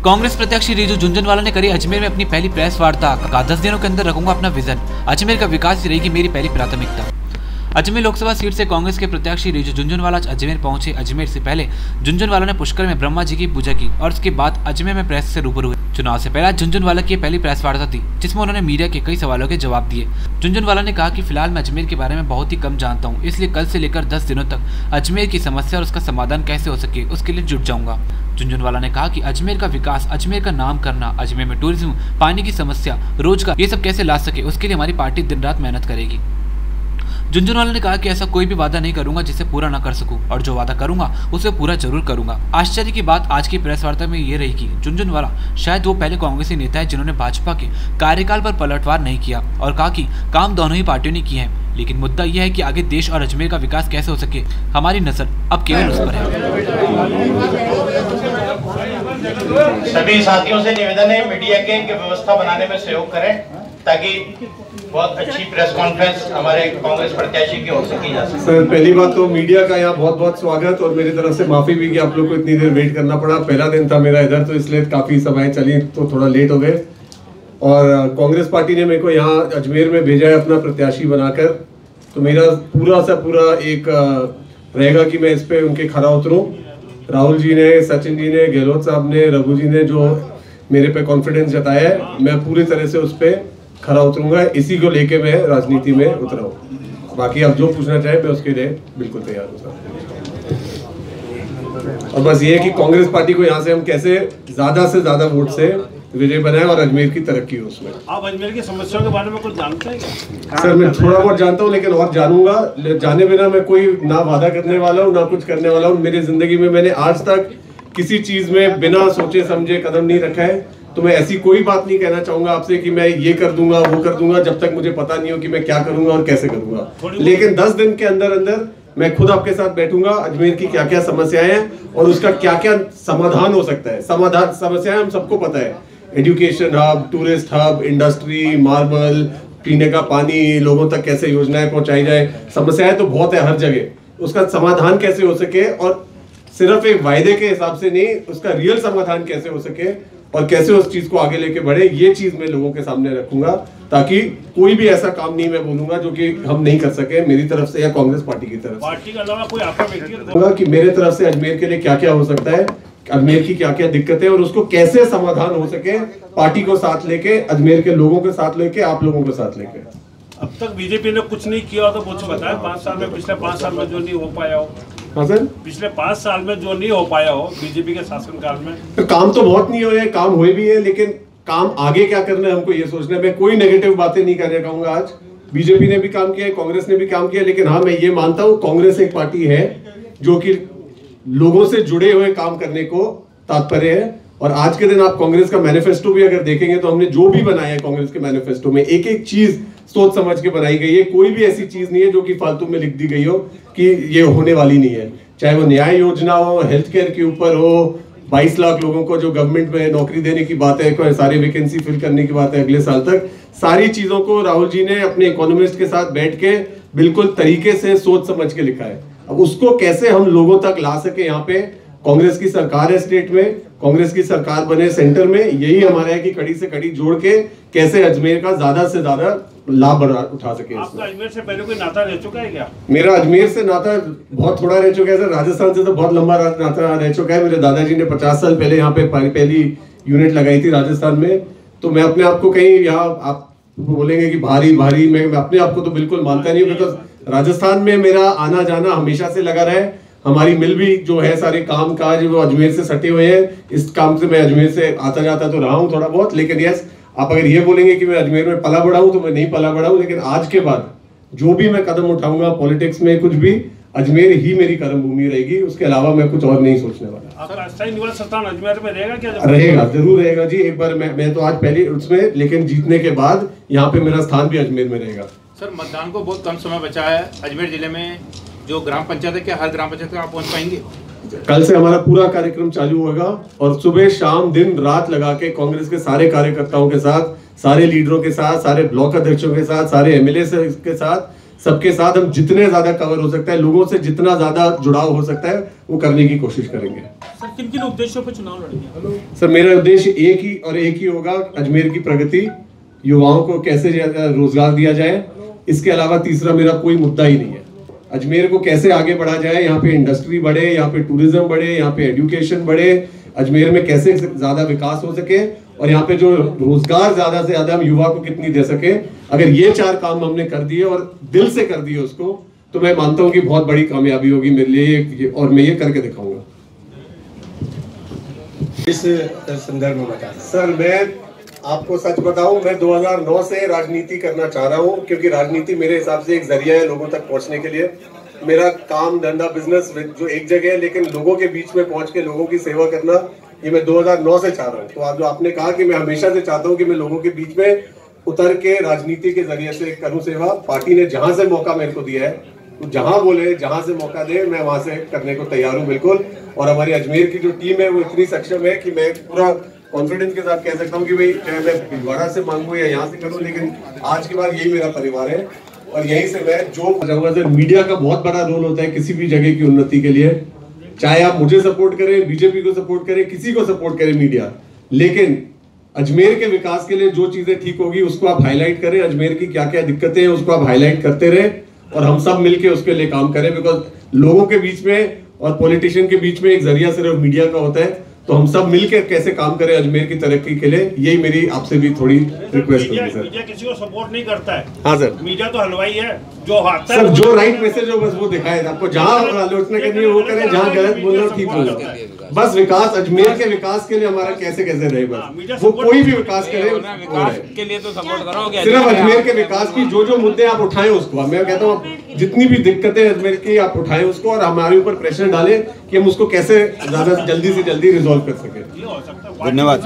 कांग्रेस प्रत्याशी रिजू झुनझुनवाला ने करी अजमेर में अपनी पहली प्रेस वार्ता। कहा 10 दिनों के अंदर रखूंगा अपना विजन, अजमेर का विकास ही रहेगी मेरी पहली प्राथमिकता। अजमेर लोकसभा सीट से कांग्रेस के प्रत्याशी रिजू झुनझुनवाला अजमेर पहुंचे। अजमेर से पहले झुनझुनवाला ने पुष्कर में ब्रह्मा जी की पूजा की और उसके बाद अजमेर में प्रेस से रूबरू हुए। चुनाव से पहले झुनझुनवाला की पहली प्रेस वार्ता थी, जिसमें उन्होंने मीडिया के कई सवालों के जवाब दिए। झुनझुनवाला ने कहा कि फिलहाल मैं अजमेर के बारे में बहुत ही कम जानता हूँ, इसलिए कल से लेकर 10 दिनों तक अजमेर की समस्या और उसका समाधान कैसे हो सके उसके लिए जुट जाऊंगा। झुनझुनवाला ने कहा कि अजमेर का विकास, अजमेर का नाम करना, अजमेर में टूरिज्म, पानी की समस्या, रोजगार, ये सब कैसे ला सके उसके लिए हमारी पार्टी दिन रात मेहनत करेगी। झुनझुनवाला ने कहा कि ऐसा कोई भी वादा नहीं करूंगा जिसे पूरा न कर सकूं, और जो वादा करूंगा उसे पूरा जरूर करूंगा। आश्चर्य की बात आज की प्रेस वार्ता में ये रही कि झुनझुनवाला शायद वो पहले कांग्रेसी नेता है जिन्होंने भाजपा के कार्यकाल पर पलटवार नहीं किया, और कहा कि काम दोनों ही पार्टियों ने किए हैं, लेकिन मुद्दा यह है कि आगे देश और अजमेर का विकास कैसे हो सके, हमारी नजर अब केवल उस पर है। सभी साथियों से निवेदन है मीडिया के व्यवस्था बनाने में सहयोग करें, ताकि बहुत अच्छी प्रेस कॉन्फ्रेंस हमारे कांग्रेस प्रत्याशी की ओर से की जा सके। सर, पहली बात तो मीडिया का यहाँ बहुत बहुत स्वागत, और मेरी तरफ से माफी भी कि आप लोग को इतनी देर वेट करना पड़ा। पहला दिन था मेरा इधर, तो इसलिए काफी समय चली तो थोड़ा लेट हो गए। और कांग्रेस पार्टी ने मेरे को यहाँ अजमेर में भेजा है अपना प्रत्याशी बनाकर, तो मेरा पूरा सा पूरा एक रहेगा कि मैं इस पे उनके खरा उतरूं। राहुल जी ने, सचिन जी ने, गहलोत साहब ने, रघु जी ने जो मेरे पे कॉन्फिडेंस जताया है, मैं पूरी तरह से उस पर खरा उतरूंगा। इसी को लेके मैं राजनीति में उतरा हूँ। बाकी आप जो पूछना चाहे मैं उसके लिए बिल्कुल तैयार हूँ सर। और बस ये कि कांग्रेस पार्टी को यहाँ से हम कैसे ज्यादा से ज्यादा वोट से विजय बनाए और अजमेर की तरक्की हो उसमें। आप अजमेर की समस्याओं के बारे में कुछ जानते हैं क्या? सर, मैं थोड़ा बहुत जानता हूँ, लेकिन और जानूंगा। जाने बिना मैं कोई ना वादा करने वाला हूँ ना कुछ करने वाला हूँ। मेरी जिंदगी में मैंने आज तक किसी चीज में बिना सोचे समझे कदम नहीं रखा है, तो मैं ऐसी कोई बात नहीं कहना चाहूंगा आपसे कि मैं ये कर दूंगा वो कर दूंगा, जब तक मुझे पता नहीं हो कि मैं क्या करूंगा और कैसे करूंगा। लेकिन 10 दिन के अंदर अंदर मैं खुद आपके साथ बैठूंगा, अजमेर की क्या क्या समस्याएं हैं और उसका क्या क्या समाधान हो सकता है। समाधान समस्याएं हम सबको पता है, education hub, tourist hub, industry, marble, पीने का पानी, लोगों तक कैसे योजनाएं पहुंचाई जाए। समस्याएं तो बहुत है हर जगह, उसका समाधान कैसे हो सके, और सिर्फ एक वायदे के हिसाब से नहीं, उसका रियल समाधान कैसे हो सके और कैसे उस चीज को आगे लेके बढ़े, ये चीज मैं लोगों के सामने रखूंगा, ताकि कोई भी ऐसा काम नहीं मैं बोलूंगा जो कि हम नहीं कर सके मेरी तरफ से या कांग्रेस पार्टी की तरफ से। पार्टी के अलावा कोई आपका व्यक्तिगत होगा कि मेरे तरफ से अजमेर के लिए क्या क्या हो सकता है, अजमेर की क्या क्या दिक्कतें और उसको कैसे समाधान हो सके, पार्टी को साथ लेके, अजमेर के लोगों के साथ लेके, आप लोगों के साथ लेके। अब तक बीजेपी ने कुछ नहीं किया तो कुछ बताया 5 साल में, पिछले 5 साल में जो नहीं हो पाया हो। हाँ सर, पिछले 5 साल में जो नहीं हो पाया हो बीजेपी के शासनकाल में। तो काम तो बहुत नहीं हुए, काम हुए भी है, लेकिन काम आगे क्या करना है हमको ये सोचना है। मैं कोई नेगेटिव बातें नहीं करने कहूंगा। आज बीजेपी ने भी काम किया है, कांग्रेस ने भी काम किया, लेकिन हाँ मैं ये मानता हूँ कांग्रेस एक पार्टी है जो कि लोगों से जुड़े हुए काम करने को तात्पर्य है। और आज के दिन आप कांग्रेस का मैनिफेस्टो भी अगर देखेंगे तो हमने जो भी बनाया है कांग्रेस के मैनिफेस्टो में, एक एक चीज सोच समझ के बनाई गई है। कोई भी ऐसी चीज नहीं है जो कि फालतू में लिख दी गई हो कि ये होने वाली नहीं है। चाहे वो न्याय योजना हो, हेल्थ केयर के ऊपर हो, 22 लाख लोगों को जो गवर्नमेंट में नौकरी देने की बात है, सारी वैकेंसी फिल करने की बात है अगले साल तक, सारी चीजों को राहुल जी ने अपने इकोनॉमिस्ट के साथ बैठ के बिल्कुल तरीके से सोच समझ के लिखा है। अब उसको कैसे हम लोगों तक ला सके, यहाँ पे कांग्रेस की सरकार है स्टेट में, कांग्रेस की सरकार बने सेंटर में, यही हमारा है कि कड़ी से कड़ी जोड़ के कैसे अजमेर का ज्यादा से ज्यादा लाभ उठा सके। आपका अजमेर से पहले कोई नाता रह चुका है क्या? मेरा अजमेर से नाता बहुत थोड़ा रह चुका है सर। राजस्थान से तो बहुत लंबा नाता रह चुका है। मेरे दादाजी ने 50 साल पहले यहाँ पे पहली यूनिट लगाई थी राजस्थान में, तो मैं अपने आप को कहीं यहाँ आप बोलेंगे कि भारी भारी, मैं अपने आप को तो बिल्कुल मानता नहीं हूँ, बिकॉज राजस्थान में मेरा आना जाना हमेशा से लगा रहा है। हमारी मिल भी जो है, सारे काम काज वो अजमेर से सटे हुए हैं। इस काम से मैं अजमेर से आता जाता तो रहा हूँ थोड़ा बहुत, लेकिन यस, आप अगर ये बोलेंगे कि मैं अजमेर में पला बड़ा हूँ तो मैं नहीं पला बड़ा हूँ। लेकिन आज के बाद जो भी मैं कदम उठाऊंगा पॉलिटिक्स में, कुछ भी, अजमेर ही मेरी कर्म भूमि रहेगी, उसके अलावा मैं कुछ और नहीं सोचने वाला। आपका स्थायी निवास स्थान अजमेर में रहेगा क्या? रहेगा, जरूर रहेगा जी। एक बार मैं तो आज पहले उसमें, लेकिन जीतने के बाद यहाँ पे मेरा स्थान भी अजमेर में रहेगा। सर, मतदान को बहुत कम समय बचा है। अजमेर जिले में जो ग्राम पंचायत है, क्या हर ग्राम पंचायत में आप पहुंच पाएंगे? कल से हमारा पूरा कार्यक्रम चालू होगा और सुबह शाम दिन रात लगा के कांग्रेस के सारे कार्यकर्ताओं के साथ, सारे लीडरों के साथ, सारे ब्लॉक अध्यक्षों के साथ, सारे एमएलए के साथ, सबके साथ हम जितने ज्यादा कवर हो सकता है, लोगों से जितना ज्यादा जुड़ाव हो सकता है वो करने की कोशिश करेंगे। सर किन किन उद्देश्यों पर चुनाव लड़ेंगे? सर मेरा उद्देश्य एक ही होगा, अजमेर की प्रगति, युवाओं को कैसे रोजगार दिया जाए, इसके अलावा तीसरा मेरा कोई मुद्दा ही नहीं है। अजमेर को कैसे आगे बढ़ा जाए, यहाँ पे इंडस्ट्री बढ़े, यहाँ पे टूरिज्म बढ़े, यहाँ पे एजुकेशन बढ़े, अजमेर में कैसे ज्यादा विकास हो सके और यहाँ पे जो रोजगार ज्यादा से ज्यादा हम युवा को कितनी दे सके। अगर ये 4 काम हमने कर दिए और दिल से कर दिए उसको, तो मैं मानता हूँ कि बहुत बड़ी कामयाबी होगी मेरे लिए और मैं ये करके दिखाऊंगा। इस संदर्भ में बता सर मैं आपको सच बताऊं, मैं 2009 से राजनीति करना चाह रहा हूं, क्योंकि राजनीति मेरे हिसाब से एक जरिया है लोगों तक पहुंचने के लिए। मेरा काम धंधा बिजनेस जो एक जगह है, लेकिन लोगों के बीच में पहुंच के लोगों की सेवा करना, ये मैं 2009 से चाह रहा हूं। तो आज जो आपने कहा कि मैं हमेशा से चाहता हूं कि मैं लोगों के बीच में उतर के राजनीति के जरिए से करूं सेवा। पार्टी ने जहां से मौका मेरे को दिया है, तो जहां बोले, जहां से मौका दे, मैं वहां से करने को तैयार हूं बिल्कुल। और हमारी अजमेर की जो टीम है वो इतनी सक्षम है कि मैं पूरा कॉन्फिडेंस के साथ कह सकता हूँ कि भाई चाहे मैं भिलवाड़ा से मांगू या यहाँ से करूँ, लेकिन आज के बाद यही मेरा परिवार है और यहीं से मैं जो चाहूंगा। सर मीडिया का बहुत बड़ा रोल होता है किसी भी जगह की उन्नति के लिए, चाहे आप मुझे सपोर्ट करें, बीजेपी को सपोर्ट करें, किसी को सपोर्ट करें मीडिया, लेकिन अजमेर के विकास के लिए जो चीजें ठीक होगी उसको आप हाईलाइट करें। अजमेर की क्या क्या दिक्कतें हैं उसको आप हाईलाइट करते रहे और हम सब मिलके उसके लिए काम करें। बिकॉज लोगों के बीच में और पॉलिटिशियन के बीच में एक जरिया सिर्फ मीडिया का होता है, तो हम सब मिलकर कैसे काम करें अजमेर की तरक्की के लिए, यही मेरी आपसे भी थोड़ी रिक्वेस्ट होगी सर। मीडिया किसी को सपोर्ट नहीं करता है। हाँ सर, मीडिया तो हलवाई है, जो आता सर जो राइट मैसेज हो बस वो दिखाए, आपको जहाँ आलोचना करनी है वो करें, जहाँ गलत बोलना ठीक बोलना। बस विकास, अजमेर के विकास के लिए हमारा कैसे कैसे रहे, बस वो कोई भी विकास करे के लिए तो सपोर्ट करोगे। सिर्फ अजमेर के विकास की जो मुद्दे आप उठाएं उसको, मैं कहता हूँ जितनी भी दिक्कतें अजमेर की आप उठाएं उसको और हमारे ऊपर प्रेशर डालें कि हम उसको कैसे ज्यादा जल्दी से जल्दी रिजॉल्व कर सकें। धन्यवाद।